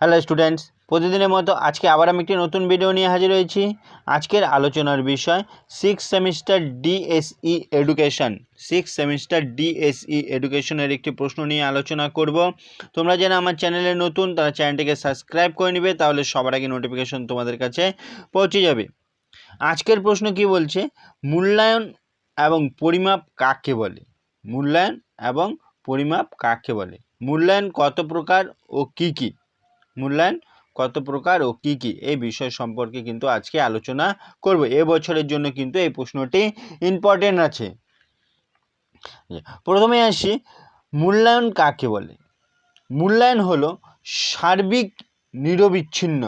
Hello students, প্রতিদিনের মতো আজকে আবার আমি একটি নতুন ভিডিও নিয়ে হাজির হয়েছি। আজকের আলোচনার বিষয় সিক্স সেমিস্টার ডিএসই এডুকেশনের একটি প্রশ্ন নিয়ে আলোচনা করব। তোমরা যারা আমার চ্যানেলে নতুন তারা চ্যানেলটিকে সাবস্ক্রাইব করে নেবে, তাহলে সবার আগে নোটিফিকেশন তোমাদের কাছে পৌঁছে যাবে। আজকের প্রশ্ন কি বলছে, মূল্যায়ন এবং পরিমাপ কাকে বলে? মূল্যায়ন এবং পরিমাপ কাকে বলে? মূল্যায়ন কত প্রকার ও কি কি? মূল্যায়ন কত প্রকার ও কি কি এই বিষয় সম্পর্কে কিন্তু আজকে আলোচনা করব। এবছরের জন্য কিন্তু এই প্রশ্নটি ইম্পর্টেন্ট আছে। প্রথমে আসি, মূল্যায়ন কাকে বলে? মূল্যায়ন হলো সার্বিক নিরবিচ্ছিন্ন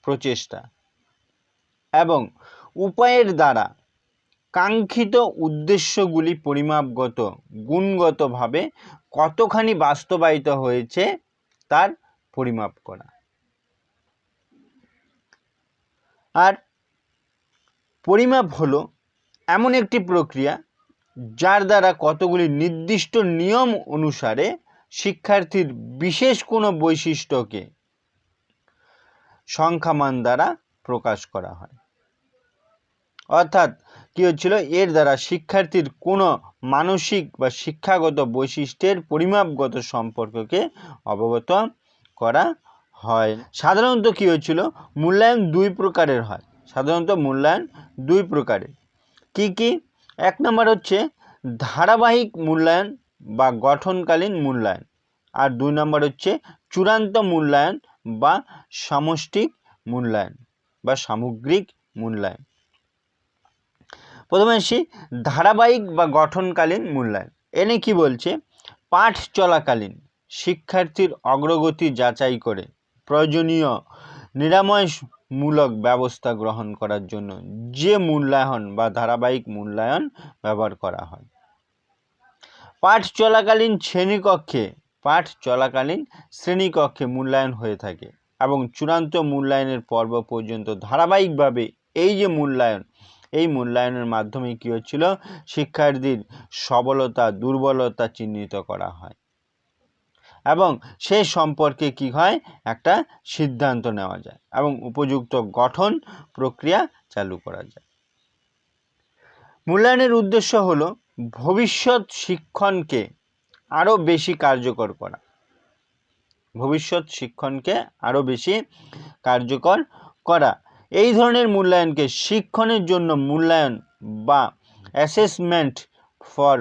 প্রচেষ্টা এবং উপায়ের দ্বারা কাঙ্ক্ষিত উদ্দেশ্যগুলি পরিমাপগত গুণগতভাবে কতখানি বাস্তবায়িত হয়েছে তার পরিমাপ করা। আর পরিমাপ হলো এমন একটি প্রক্রিয়া যার দ্বারা কতগুলি নির্দিষ্ট নিয়ম অনুসারে শিক্ষার্থীর বিশেষ কোনো বৈশিষ্ট্যকে সংখ্যামান দ্বারা প্রকাশ করা হয়। অর্থাৎ কি হচ্ছিল, এর দ্বারা শিক্ষার্থীর কোনো মানসিক বা শিক্ষাগত বৈশিষ্ট্যের পরিমাপগত সম্পর্ককে অবগত করা হয়। সাধারণত কি হচ্ছিল, মূল্যায়ন দুই প্রকারের হয়। কি কি? এক নম্বর হচ্ছে ধারাবাহিক মূল্যায়ন বা গঠনকালীন মূল্যায়ন, আর দুই নম্বর হচ্ছে চূড়ান্ত মূল্যায়ন বা সামষ্টিক মূল্যায়ন বা সামগ্রিক মূল্যায়ন। প্রথমে আসি ধারাবাহিক বা গঠনকালীন মূল্যায়ন। এনে কি বলছে, পাঠ চলাকালীন শিক্ষার্থীর অগ্রগতি যাচাই করে প্রয়োজনীয় নিরাময়মূলক ব্যবস্থা গ্রহণ করার জন্য যে মূল্যায়ন বা ধারাবাহিক মূল্যায়ন ব্যবহার করা হয়। পাঠ চলাকালীন শ্রেণীকক্ষে মূল্যায়ন হয়ে থাকে এবং চূড়ান্ত মূল্যায়নের পর্ব পর্যন্ত ধারাবাহিকভাবে এই মূল্যায়নের মাধ্যমে কী হচ্ছিল, শিক্ষার্থীর সবলতা দুর্বলতা চিহ্নিত করা হয় এবং সে সম্পর্কে কি হয়, একটা সিদ্ধান্ত নেওয়া যায় এবং উপযুক্ত গঠন প্রক্রিয়া চালু করা যায়। মূল্যায়নের উদ্দেশ্য হলো ভবিষ্যৎ শিক্ষণকে আরও বেশি কার্যকর করা। এই ধরনের মূল্যায়নকে শিক্ষণের জন্য মূল্যায়ন বা অ্যাসেসমেন্ট ফর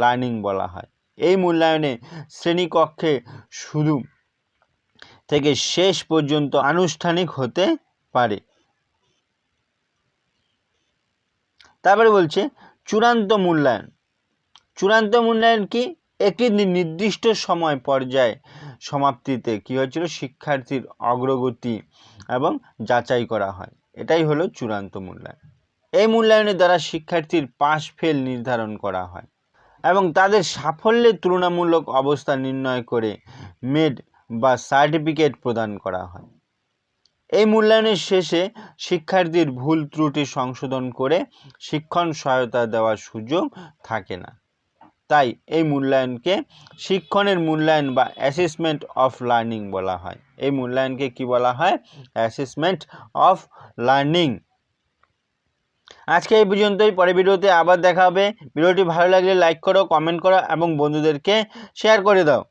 লার্নিং বলা হয়। এই মূল্যায়নে শ্রেণীকক্ষে শুরু থেকে শেষ পর্যন্ত আনুষ্ঠানিক হতে পারে। তারপরে বলছে চূড়ান্ত মূল্যায়ন কি? একটি নির্দিষ্ট সময় পর্যায়ে সমাপ্তিতে কি হয়েছিল, শিক্ষার্থীর অগ্রগতি এবং যাচাই করা হয়। এটাই হলো চূড়ান্ত মূল্যায়ন। এই মূল্যায়নের দ্বারা শিক্ষার্থীর পাস ফেল নির্ধারণ করা হয় এবং তাদের সাফল্যের তুলনামূলক অবস্থা নির্ণয় করে মেড বা সার্টিফিকেট প্রদান করা হয়। এই মূল্যায়নের শেষে শিক্ষার্থীর ভুল ত্রুটি সংশোধন করে শিক্ষণ সহায়তা দেওয়ার সুযোগ থাকে না। তাই এই মূল্যায়নকে শিক্ষণের মূল্যায়ন বা অ্যাসেসমেন্ট অফ লার্নিং বলা হয়। এই মূল্যায়নকে কি বলা হয়? Assessment of learning. আজকে এই পর্যন্তই, পরের ভিডিওতে আবার দেখা হবে। ভিডিওটি ভালো লাগলে লাইক করো, কমেন্ট করো এবং বন্ধুদেরকে শেয়ার করে দাও।